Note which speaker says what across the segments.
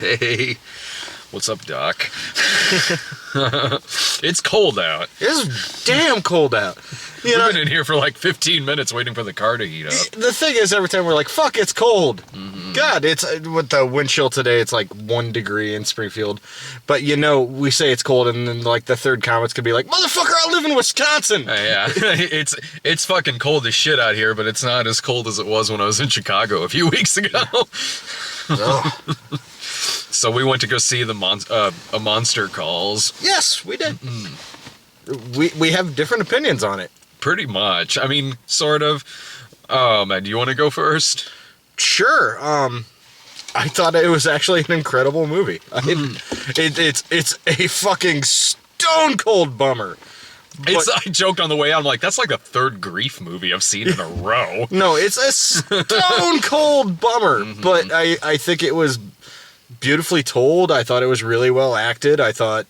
Speaker 1: Hey, what's up, Doc? It's cold out.
Speaker 2: It's damn cold out.
Speaker 1: We've been in here for like 15 minutes waiting for the car to heat up.
Speaker 2: The thing is, every time we're like, fuck, it's cold. God, it's with the wind chill today, it's like 1 degree in Springfield. But we say it's cold, and then like the third comments could be like, motherfucker, I live in Wisconsin.
Speaker 1: Yeah, it's fucking cold as shit out here, but it's not as cold as it was when I was in Chicago a few weeks ago.
Speaker 2: Oh.
Speaker 1: So we went to go see a Monster Calls.
Speaker 2: Yes, we did. We have different opinions on it.
Speaker 1: Pretty much. I mean, sort of. Man, do you want to go first?
Speaker 2: Sure. I thought it was actually an incredible movie. It's a fucking stone cold bummer.
Speaker 1: I joked on the way out, I'm like, that's like the third grief movie I've seen in a row.
Speaker 2: No, it's a stone cold bummer. But I think it was beautifully told. I thought it was really well acted. I thought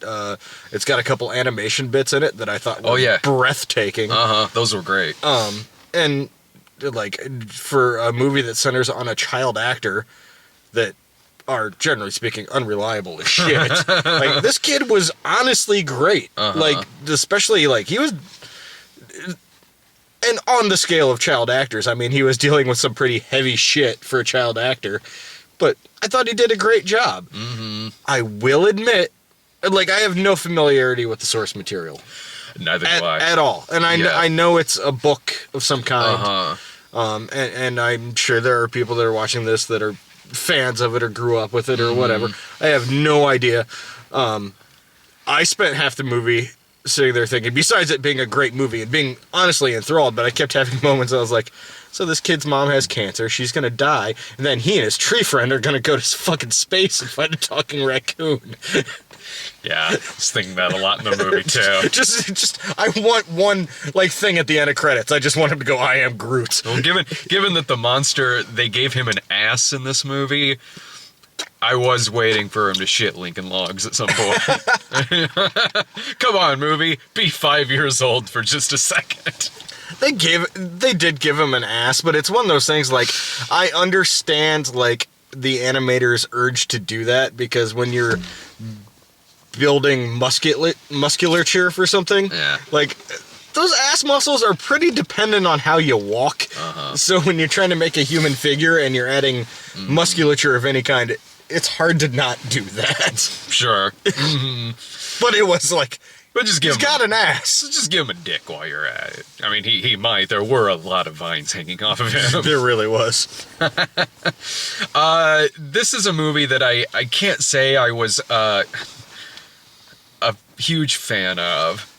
Speaker 2: it's got a couple animation bits in it that I thought were breathtaking.
Speaker 1: Those were great.
Speaker 2: And like for a movie that centers on a child actor that are generally speaking unreliable as shit. Like this kid was honestly great. Like especially like he was. And on the scale of child actors, I mean, he was dealing with some pretty heavy shit for a child actor. But I thought he did a great job. I will admit, like, I have no familiarity with the source material.
Speaker 1: Neither do I.
Speaker 2: At all. And I know it's a book of some kind. And I'm sure there are people that are watching this that are fans of it or grew up with it or whatever. I have no idea. I spent half the movie sitting there thinking, besides it being a great movie and being honestly enthralled, but I kept having moments I was like, so this kid's mom has cancer, she's gonna die, and then he and his tree friend are gonna go to fucking space and find a talking raccoon.
Speaker 1: Yeah, I was thinking that a lot in the movie too.
Speaker 2: just I want one like thing at the end of credits. I just want him to go, I am Groot.
Speaker 1: Well, given that the monster, they gave him an ass in this movie, I was waiting for him to shit Lincoln Logs at some point. Come on, movie, be 5 years old for just a second.
Speaker 2: They did give him an ass, but it's one of those things, like, I understand, like, the animator's urge to do that, because when you're building musculature for something, like, those ass muscles are pretty dependent on how you walk. So when you're trying to make a human figure and you're adding musculature of any kind, it's hard to not do that.
Speaker 1: Sure.
Speaker 2: But it was like,
Speaker 1: but just give
Speaker 2: he's got an ass.
Speaker 1: Just give him a dick while you're at it. I mean, he might. There were a lot of vines hanging off of him.
Speaker 2: There really was.
Speaker 1: This is a movie that I can't say I was a huge fan of.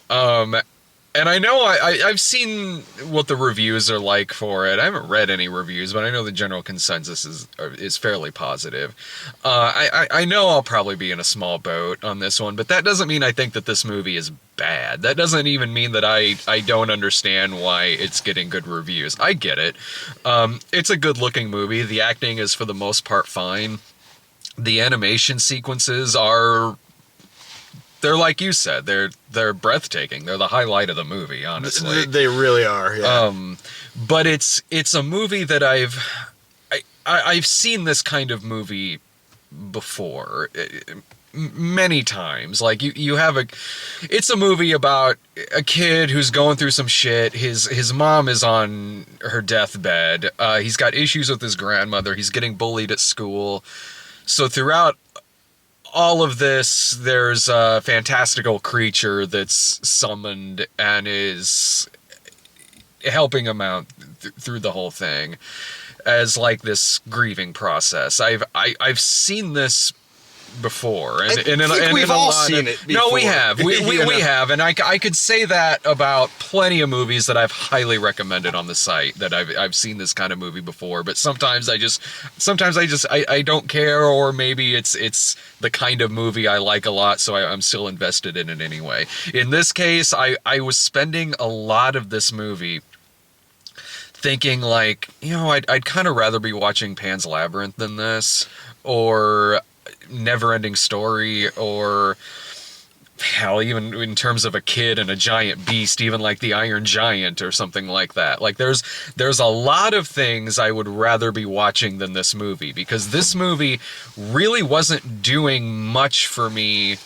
Speaker 1: And I know I've seen what the reviews are like for it. I haven't read any reviews, but I know the general consensus is fairly positive. I know I'll probably be in a small boat on this one, but that doesn't mean I think that this movie is bad. That doesn't even mean that I don't understand why it's getting good reviews. I get it. It's a good-looking movie. The acting is, for the most part, fine. The animation sequences are... They're like you said. They're breathtaking. They're the highlight of the movie, honestly.
Speaker 2: They really are. Yeah.
Speaker 1: But it's a movie that I've seen this kind of movie before many times. Like you have it's a movie about a kid who's going through some shit. His mom is on her deathbed. He's got issues with his grandmother. He's getting bullied at school. So throughout all of this, there's a fantastical creature that's summoned and is helping him out through the whole thing as like this grieving process. I've seen this before, and
Speaker 2: we've all seen it before.
Speaker 1: No, we have. We have, and I could say that about plenty of movies that I've highly recommended on the site, that I've seen this kind of movie before. But sometimes I don't care, or maybe it's the kind of movie I like a lot, so I'm still invested in it anyway. In this case, I was spending a lot of this movie thinking, like, I'd kind of rather be watching Pan's Labyrinth than this, or Never-Ending Story, or hell, even in terms of a kid and a giant beast, even like the Iron Giant or something like that. Like there's a lot of things I would rather be watching than this movie, because this movie really wasn't doing much for me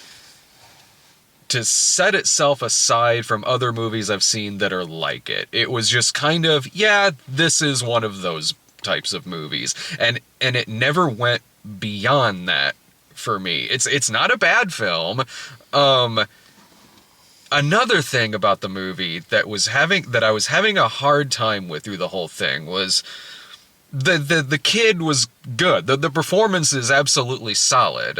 Speaker 1: to set itself aside from other movies I've seen that are like it. It was just kind of, yeah, this is one of those types of movies. And it never went beyond that for me. It's not a bad film. Another thing about the movie that I was having a hard time with through the whole thing was the kid was good. The performance is absolutely solid.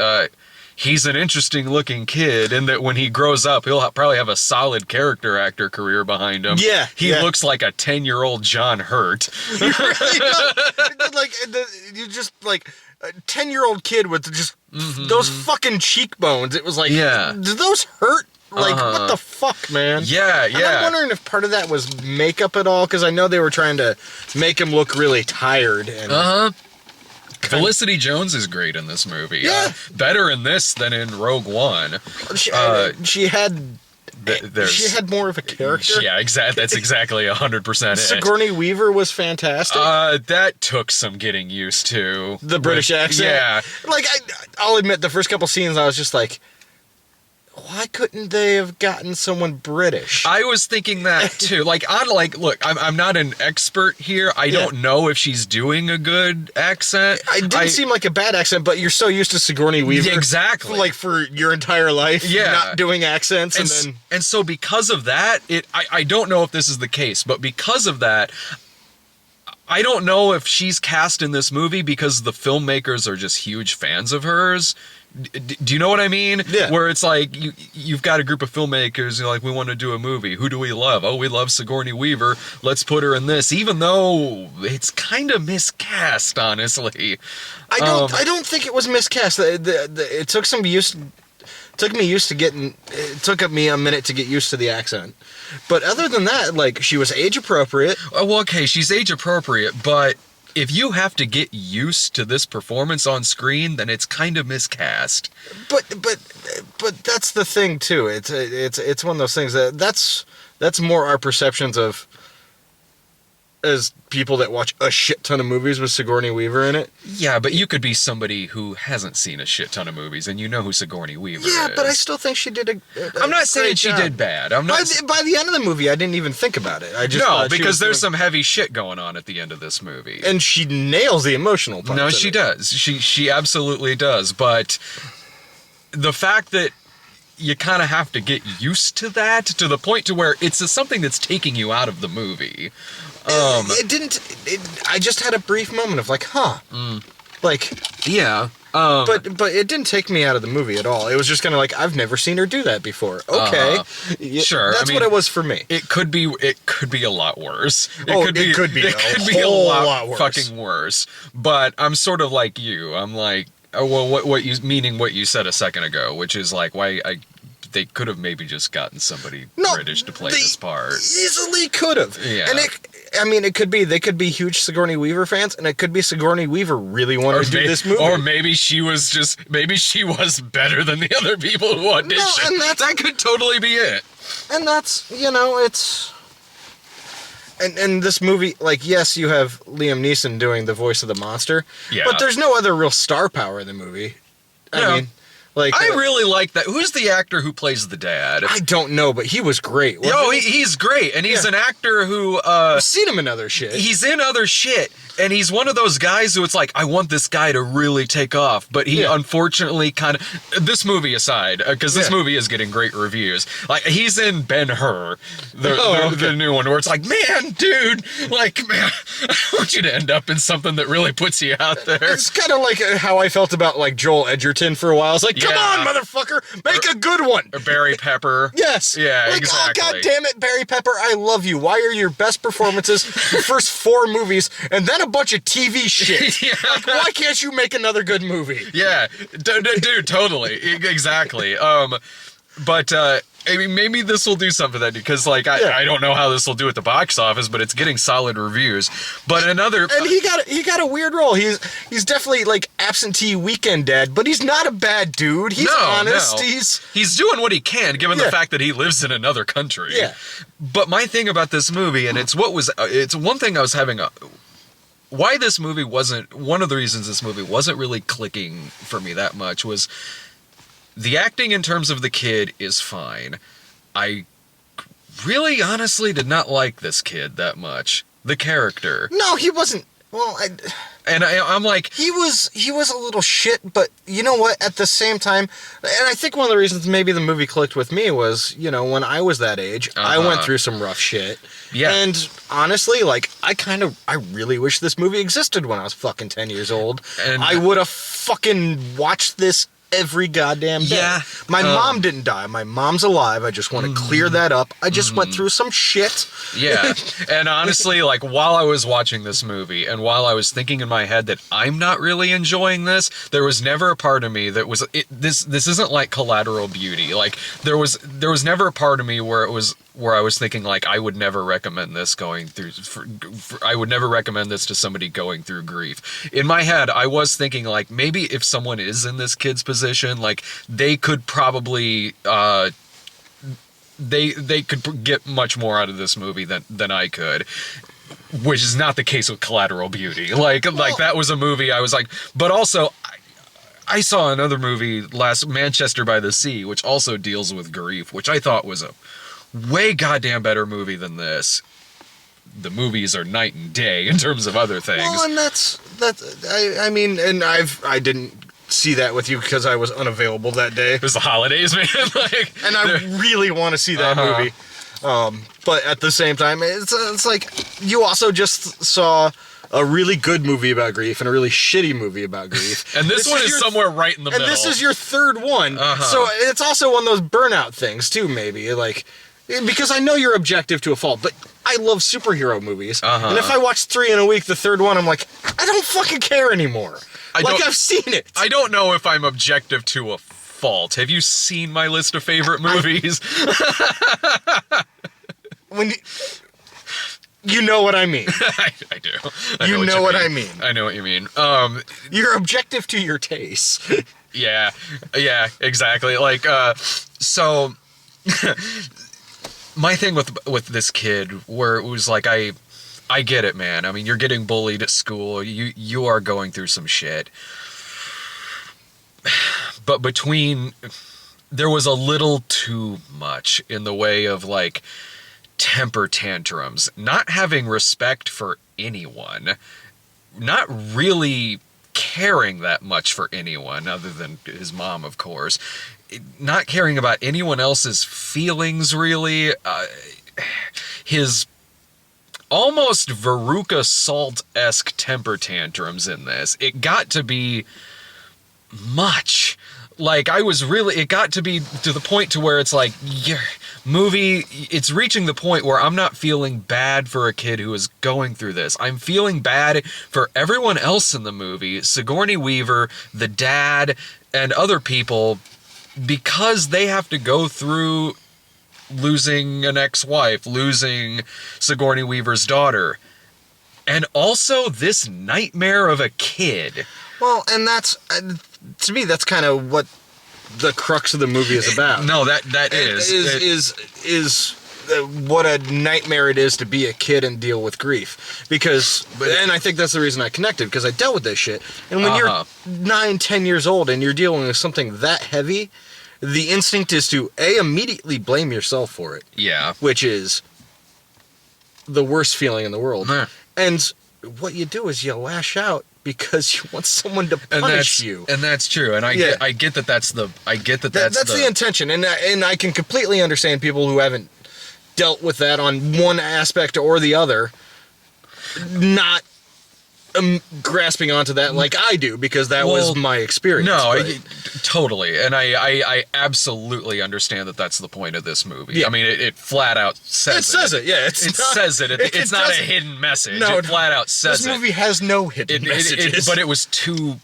Speaker 1: He's an interesting looking kid in that when he grows up, he'll probably have a solid character actor career behind him.
Speaker 2: Yeah.
Speaker 1: He looks like a 10-year-old John Hurt.
Speaker 2: He really does. Like, you just like a 10-year-old kid with just those fucking cheekbones. It was like, do those hurt? Like, what the fuck, man?
Speaker 1: Yeah.
Speaker 2: And I'm wondering if part of that was makeup at all, because I know they were trying to make him look really tired. And
Speaker 1: Felicity Jones is great in this movie.
Speaker 2: Yeah.
Speaker 1: Better in this than in Rogue One.
Speaker 2: She had more of a character.
Speaker 1: Yeah, exactly. That's exactly 100% it.
Speaker 2: Sigourney Weaver was fantastic.
Speaker 1: That took some getting used to.
Speaker 2: The British accent.
Speaker 1: Yeah.
Speaker 2: Like, I'll admit, the first couple scenes, I was just like, why couldn't they have gotten someone British?
Speaker 1: I was thinking that too. Look, I'm not an expert here. I don't know if she's doing a good accent.
Speaker 2: It didn't seem like a bad accent, but you're so used to Sigourney Weaver.
Speaker 1: Exactly.
Speaker 2: Like for your entire life, not doing accents.
Speaker 1: And so because of that, I don't know if this is the case, but because of that, I don't know if she's cast in this movie because the filmmakers are just huge fans of hers. Do you know what I mean?
Speaker 2: Yeah.
Speaker 1: Where it's like you've got a group of filmmakers, you're like, we want to do a movie. Who do we love? Oh, we love Sigourney Weaver. Let's put her in this, even though it's kind of miscast, honestly.
Speaker 2: I don't think it was miscast. It took some use. Took me a minute to get used to the accent. But other than that, like, she was age appropriate.
Speaker 1: Well, okay, she's age appropriate, but if you have to get used to this performance on screen, then it's kind of miscast.
Speaker 2: But that's the thing too. It's one of those things that's more our perceptions of as people that watch a shit ton of movies with Sigourney Weaver in it.
Speaker 1: Yeah, but you could be somebody who hasn't seen a shit ton of movies and you know who Sigourney Weaver is.
Speaker 2: Yeah, but I still think she did
Speaker 1: I'm not saying she did bad. I'm not.
Speaker 2: By the end of the movie, I didn't even think about it. I just
Speaker 1: no, because there's some heavy shit going on at the end of this movie,
Speaker 2: and she nails the emotional part.
Speaker 1: No, she does. She absolutely does. But the fact that you kind of have to get used to that to the point to where it's something that's taking you out of the movie.
Speaker 2: It didn't. I just had a brief moment of like, huh, like,
Speaker 1: yeah.
Speaker 2: But it didn't take me out of the movie at all. It was just kind of like, I've never seen her do that before. Okay,
Speaker 1: sure.
Speaker 2: That's what it was for me.
Speaker 1: It could be a lot worse.
Speaker 2: It could be a lot worse.
Speaker 1: Fucking worse. But I'm sort of like you. I'm like, oh, well, what you said a second ago, which is like why they could have maybe just gotten somebody British to play this part.
Speaker 2: Easily could have.
Speaker 1: Yeah.
Speaker 2: And it could be they could be huge Sigourney Weaver fans, and it could be Sigourney Weaver really wanted to do this movie.
Speaker 1: Or maybe she was better than the other people who auditioned.
Speaker 2: No, and
Speaker 1: that could totally be it.
Speaker 2: And that's, it's... And this movie, like, yes, you have Liam Neeson doing the voice of the monster, but there's no other real star power in the movie. I mean... Like,
Speaker 1: I really like that. Who's the actor who plays the dad?
Speaker 2: I don't know, but he was great.
Speaker 1: He's great, and he's an actor who
Speaker 2: I've seen him in other shit.
Speaker 1: He's in other shit, and he's one of those guys who it's like, I want this guy to really take off, but he unfortunately kind of. This movie aside, because this movie is getting great reviews. Like, he's in Ben-Hur, the new one, where it's like, man, dude, like, man, I want you to end up in something that really puts you out there.
Speaker 2: It's kind of like how I felt about like Joel Edgerton for a while. I was like, come on, motherfucker, make a good one.
Speaker 1: Or Barry Pepper.
Speaker 2: Yes.
Speaker 1: Yeah,
Speaker 2: like,
Speaker 1: exactly.
Speaker 2: Oh, God damn it, Barry Pepper, I love you. Why are your best performances the first 4 movies and then a bunch of TV shit? Like, why can't you make another good movie?
Speaker 1: Yeah, dude, totally. Exactly. But I mean, maybe this will do something then, because like I don't know how this will do at the box office, but it's getting solid reviews. But another,
Speaker 2: and he got a weird role. He's definitely like absentee weekend dad, but he's not a bad dude. He's honest.
Speaker 1: No. He's doing what he can, given the fact that he lives in another country.
Speaker 2: Yeah.
Speaker 1: But my thing about this movie, and it's one thing I was having why this movie wasn't, one of the reasons this movie wasn't really clicking for me that much was the acting in terms of the kid is fine. I really honestly did not like this kid that much. The character.
Speaker 2: No, he wasn't. Well,
Speaker 1: I'm like,
Speaker 2: he was a little shit, but you know what? At the same time, and I think one of the reasons maybe the movie clicked with me was, you know, when I was that age, I went through some rough shit.
Speaker 1: Yeah.
Speaker 2: And honestly, like, I really wish this movie existed when I was fucking 10 years old. And I would have fucking watched this every goddamn day.
Speaker 1: Yeah.
Speaker 2: My mom didn't die. My mom's alive. I just want to clear that up. I just went through some shit.
Speaker 1: Yeah. And honestly, like, while I was watching this movie and while I was thinking in my head that I'm not really enjoying this, there was never a part of me that was this isn't like Collateral Beauty. Like, there was never a part of me where I was thinking, like, I would never recommend this I would never recommend this to somebody going through grief. In my head, I was thinking, like, maybe if someone is in this kid's position, like, they could probably, they could get much more out of this movie than I could. Which is not the case with Collateral Beauty. Like that was a movie I was like, but also, I saw another movie Manchester by the Sea, which also deals with grief, which I thought was a way goddamn better movie than this. The movies are night and day in terms of other things.
Speaker 2: Well, and that's I mean, and I didn't see that with you because I was unavailable that day.
Speaker 1: It was the holidays, man.
Speaker 2: And I really want to see that movie. But at the same time, it's like you also just saw a really good movie about grief and a really shitty movie about grief.
Speaker 1: And this one is somewhere right in the middle.
Speaker 2: And this is your third one. So it's also one of those burnout things too, maybe. Like, because I know you're objective to a fault, but I love superhero movies. And if I watch 3 in a week, the third one, I'm like, I don't fucking care anymore. I've seen it.
Speaker 1: I don't know if I'm objective to a fault. Have you seen my list of favorite movies?
Speaker 2: You know what I mean.
Speaker 1: I do.
Speaker 2: You know what I mean.
Speaker 1: I know what you mean.
Speaker 2: You're objective to your tastes.
Speaker 1: Yeah, exactly. Like, so my thing with this kid, where it was like, I get it, man. I mean, you're getting bullied at school. You are going through some shit. But there was a little too much in the way of, like, temper tantrums, not having respect for anyone, not really caring that much for anyone other than his mom, of course, not caring about anyone else's feelings, really. His almost Veruca Salt-esque temper tantrums in this, it got to be much. Like, it got to be to the point to where it's like, your movie, it's reaching the point where I'm not feeling bad for a kid who is going through this. I'm feeling bad for everyone else in the movie, Sigourney Weaver, the dad, and other people, because they have to go through losing an ex-wife, losing Sigourney Weaver's daughter, and also this nightmare of a kid.
Speaker 2: Well, and that's, to me, that's kind of what the crux of the movie is about.
Speaker 1: No, that
Speaker 2: is what a nightmare it is to be a kid and deal with grief. And I think that's the reason I connected, because I dealt with this shit. And when you're 9, 10 years old and you're dealing with something that heavy, the instinct is to, immediately blame yourself for it.
Speaker 1: Yeah.
Speaker 2: Which is the worst feeling in the world. And what you do is you lash out because you want someone to punish you.
Speaker 1: And that's true. And I get that that's the
Speaker 2: intention. And I can completely understand people who haven't dealt with that on one aspect or the other, not grasping onto that like I do, because that was my experience.
Speaker 1: No, totally. And I absolutely understand that that's the point of this movie. Yeah. I mean, it flat out says it.
Speaker 2: It says it, yeah.
Speaker 1: It's not a hidden message. No, it flat out says it.
Speaker 2: This movie has no hidden messages.
Speaker 1: But it was too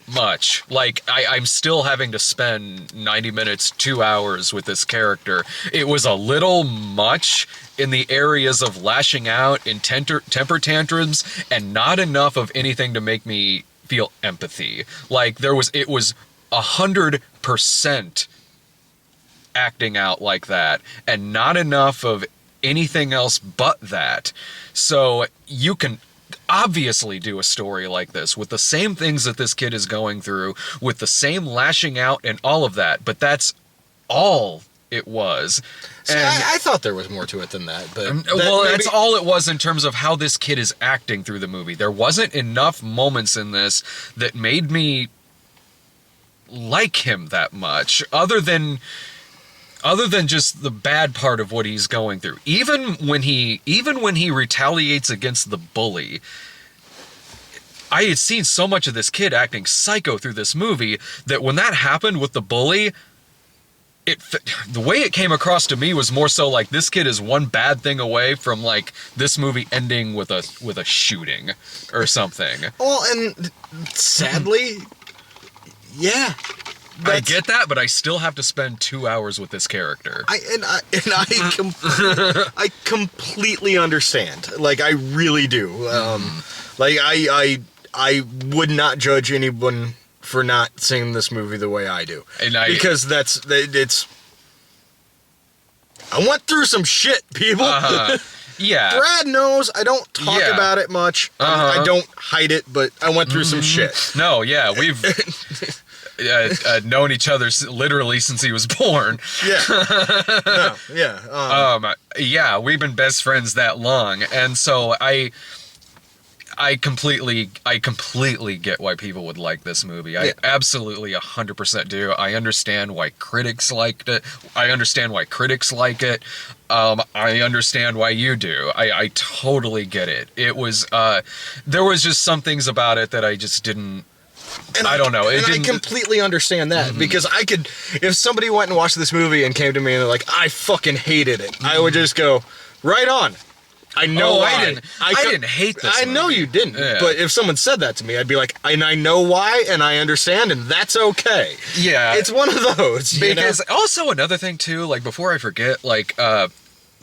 Speaker 1: much. Like, I'm still having to spend 90 minutes, 2 hours with this character. It was a little much in the areas of lashing out in temper tantrums, and not enough of anything to make me feel empathy. Like, it was 100% acting out like that, and not enough of anything else but that. So you can obviously do a story like this with the same things that this kid is going through, with the same lashing out and all of that, but that's all it was.
Speaker 2: See,
Speaker 1: and
Speaker 2: I thought there was more to it than that, but
Speaker 1: that's all it was in terms of how this kid is acting through the movie. There wasn't enough moments in this that made me like him that much, other than just the bad part of what he's going through. Even when he retaliates against the bully, I had seen so much of this kid acting psycho through this movie that when that happened with the bully, the way it came across to me was more so like this kid is one bad thing away from like this movie ending with a shooting or something.
Speaker 2: Well, and sadly, yeah.
Speaker 1: I get that, but I still have to spend 2 hours with this character.
Speaker 2: I completely understand. Like, I really do. Like, I would not judge anyone for not seeing this movie the way I do, because it's. I went through some shit, people.
Speaker 1: Yeah.
Speaker 2: Brad knows I don't talk about it much. I don't hide it, but I went through some shit.
Speaker 1: No, yeah, we've known each other literally since he was born.
Speaker 2: Yeah. No, yeah.
Speaker 1: Yeah, we've been best friends that long, and so I completely get why people would like this movie. I absolutely 100% do. I understand why critics liked it. I understand why critics like it. I understand why you do. I totally get it. It was there was just some things about it that I just didn't. And I don't know.
Speaker 2: I completely understand that, because I could, if somebody went and watched this movie and came to me and they're like, I fucking hated it, I would just go, right on. I know why.
Speaker 1: I didn't hate this movie.
Speaker 2: I know you didn't, but if someone said that to me, I'd be like, and I know why, and I understand, and that's okay.
Speaker 1: Yeah.
Speaker 2: It's one of those.
Speaker 1: Because also another thing too, like before I forget, like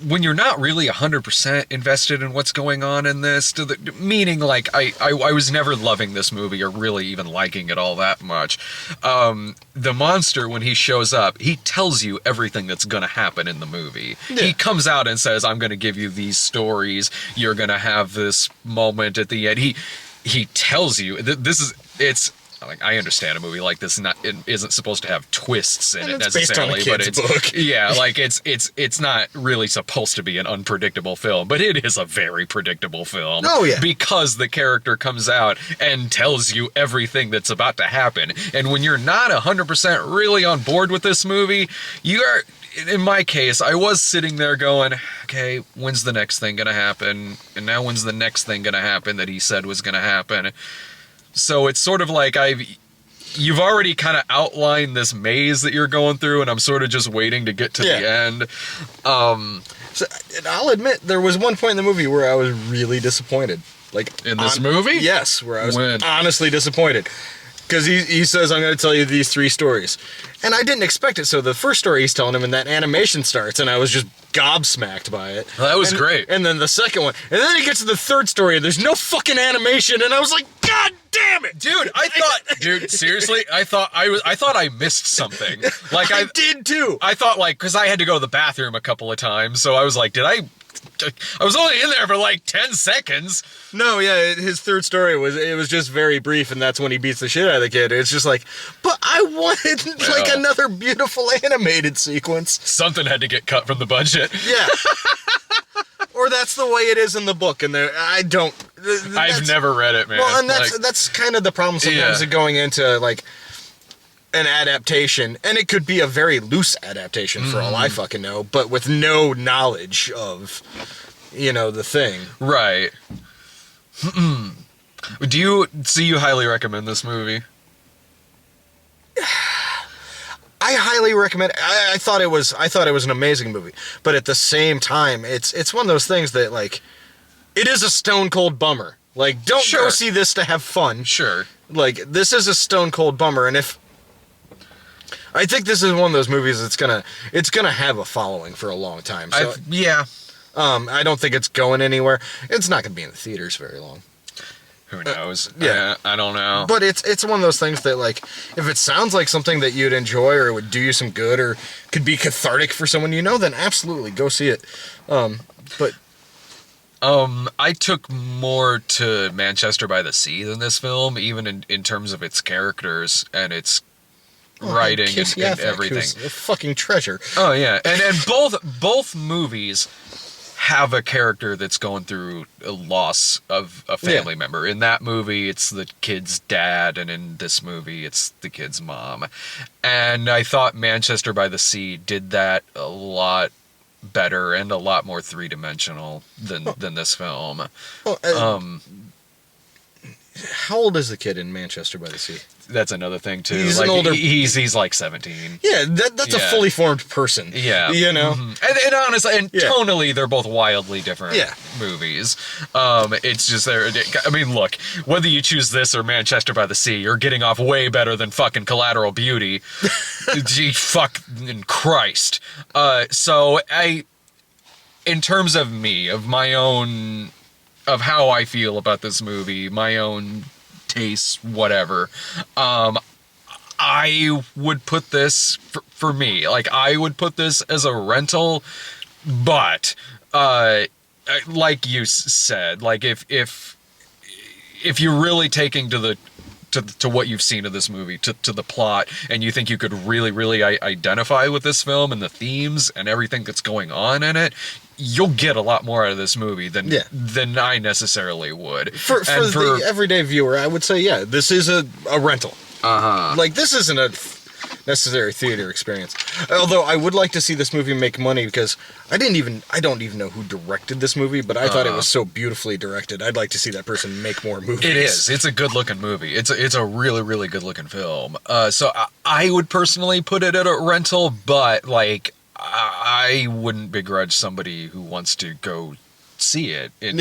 Speaker 1: when you're not really 100% invested in what's going on in this, meaning like I was never loving this movie or really even liking it all that much. The monster, when he shows up, he tells you everything that's going to happen in the movie. Yeah. He comes out and says, I'm going to give you these stories. You're going to have this moment at the end. He tells you it's like, I understand a movie like this it isn't supposed to have twists in it necessarily,
Speaker 2: based on a kid's book.
Speaker 1: Yeah, like it's not really supposed to be an unpredictable film, but it is a very predictable film.
Speaker 2: Oh yeah,
Speaker 1: because the character comes out and tells you everything that's about to happen, and when you're not 100% really on board with this movie, you are. In my case, I was sitting there going, okay, when's the next thing gonna happen? And now when's the next thing gonna happen that he said was gonna happen? So it's sort of like you've already kind of outlined this maze that you're going through, and I'm sort of just waiting to get to the end.
Speaker 2: So, and I'll admit, there was one point in the movie where I was really disappointed. Like
Speaker 1: in this movie?
Speaker 2: Yes, where I was honestly disappointed. Because he says, I'm going to tell you these 3 stories. And I didn't expect it. So the first story he's telling him, and that animation starts, and I was just gobsmacked by it.
Speaker 1: Well, that was great.
Speaker 2: And then the second one. And then he gets to the third story, and there's no fucking animation, and I was like, God damn it!
Speaker 1: Dude, dude, seriously, I thought I missed something. Like
Speaker 2: I did too.
Speaker 1: I thought, like, because I had to go to the bathroom a couple of times, so I was like, I was only in there for like 10 seconds.
Speaker 2: No, yeah, his third story was just very brief, and that's when he beats the shit out of the kid. It's just like, but I wanted like another beautiful animated sequence.
Speaker 1: Something had to get cut from the budget.
Speaker 2: Yeah. Or that's the way it is in the book, and I've
Speaker 1: never read it, man.
Speaker 2: Well, and that's kind of the problem sometimes of going into like an adaptation, and it could be a very loose adaptation for all I fucking know, but with no knowledge of, the thing.
Speaker 1: Right. Do you highly recommend this movie?
Speaker 2: I highly recommend it. I thought it was an amazing movie, but at the same time, it's one of those things that like, it is a stone cold bummer. Like, don't go see this to have fun.
Speaker 1: Sure.
Speaker 2: Like, this is a stone cold bummer, and if I think this is one of those movies that's gonna have a following for a long time. So
Speaker 1: yeah.
Speaker 2: I don't think it's going anywhere. It's not gonna be in the theaters very long.
Speaker 1: Who knows?
Speaker 2: Yeah.
Speaker 1: I don't know.
Speaker 2: But it's one of those things that, like, if it sounds like something that you'd enjoy or it would do you some good or could be cathartic for someone you know, then absolutely go see it. But
Speaker 1: I took more to Manchester by the Sea than this film, even in terms of its characters and its writing and everything.
Speaker 2: Who's a fucking treasure.
Speaker 1: Oh yeah, and both movies have a character that's going through a loss of a family member. In that movie, it's the kid's dad, and in this movie, it's the kid's mom. And I thought Manchester by the Sea did that a lot better and a lot more three-dimensional than this film.
Speaker 2: Well, how old is the kid in Manchester by the Sea?
Speaker 1: That's another thing too.
Speaker 2: He's
Speaker 1: like,
Speaker 2: an older.
Speaker 1: He's like 17.
Speaker 2: Yeah, that's a fully formed person.
Speaker 1: Yeah,
Speaker 2: you know.
Speaker 1: And honestly, and tonally, they're both wildly different movies. It's just there. I mean, look, whether you choose this or Manchester by the Sea, you're getting off way better than fucking Collateral Beauty. Gee, fucking Christ. So in terms of me, of my own, of how I feel about this movie, my own tastes, whatever, I would put this for me, like, I would put this as a rental, but like you said, like, if you're really taking to what you've seen of this movie, to the plot, and you think you could really identify with this film and the themes and everything that's going on in it, you'll get a lot more out of this movie than I necessarily would. For
Speaker 2: the everyday viewer, I would say, this is a rental. Like, this isn't a necessary theater experience. Although I would like to see this movie make money, because I don't even know who directed this movie, but I thought it was so beautifully directed. I'd like to see that person make more movies.
Speaker 1: It is. It's a good-looking movie. It's a really good-looking film. So I would personally put it at a rental, but, like, I wouldn't begrudge somebody who wants to go see it in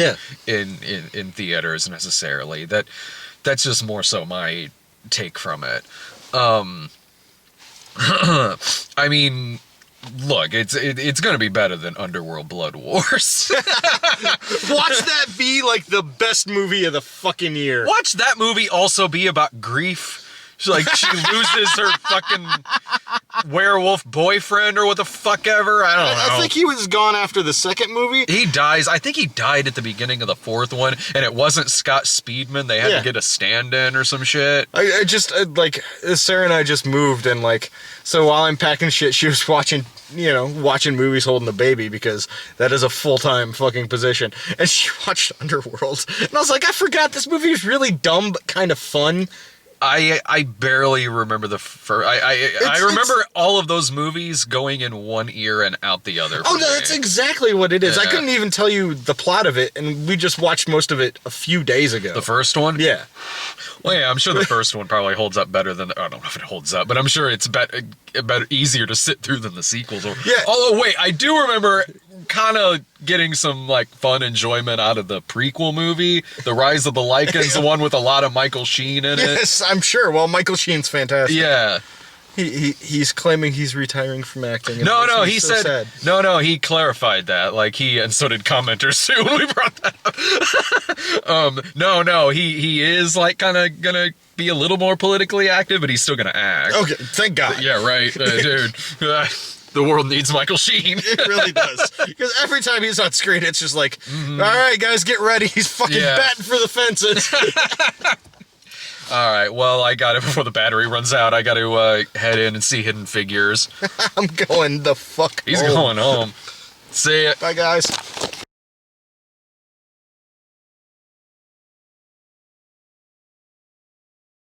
Speaker 1: theaters necessarily. That's just more so my take from it. I mean, look, it's gonna be better than Underworld Blood Wars.
Speaker 2: Watch that be like the best movie of the fucking year.
Speaker 1: Watch that movie also be about grief. She loses her fucking werewolf boyfriend or what the fuck ever. I don't know.
Speaker 2: I think he was gone after the second movie.
Speaker 1: He dies. I think he died at the beginning of the fourth one, and it wasn't Scott Speedman. They had to get a stand-in or some shit.
Speaker 2: I just, like, Sarah and I just moved, and, like, so while I'm packing shit, she was watching movies holding the baby, because that is a full-time fucking position. And she watched Underworld. And I was like, I forgot this movie is really dumb, but kind of fun.
Speaker 1: I barely remember the first. I remember all of those movies going in one ear and out the other.
Speaker 2: Oh, no, that's exactly what it is. I couldn't even tell you the plot of it, and we just watched most of it a few days ago.
Speaker 1: The first one?
Speaker 2: Yeah.
Speaker 1: Well, yeah, I'm sure the first one probably holds up better than... I don't know if it holds up, but I'm sure it's better, easier to sit through than the sequels.
Speaker 2: Yeah.
Speaker 1: Although, wait, I do remember kind of getting some, like, fun enjoyment out of the prequel movie, The Rise of the Lycans, the one with a lot of Michael Sheen in it.
Speaker 2: Yes, I'm sure. Well, Michael Sheen's fantastic.
Speaker 1: Yeah.
Speaker 2: He's claiming he's retiring from acting.
Speaker 1: No, he said... Sad. No, he clarified that. Like, and so did commenters, too, when we brought that up. No, he is, like, kind of gonna be a little more politically active, but he's still gonna act.
Speaker 2: Okay, thank God.
Speaker 1: Yeah, right, dude. The world needs Michael Sheen.
Speaker 2: It really does. Because every time he's on screen, it's just like, all right, guys, get ready. He's fucking batting for the fences.
Speaker 1: All right, well, I got it before the battery runs out. I got to head in and see Hidden Figures.
Speaker 2: I'm going the fuck
Speaker 1: He's
Speaker 2: home.
Speaker 1: going home. See ya.
Speaker 2: Bye, guys.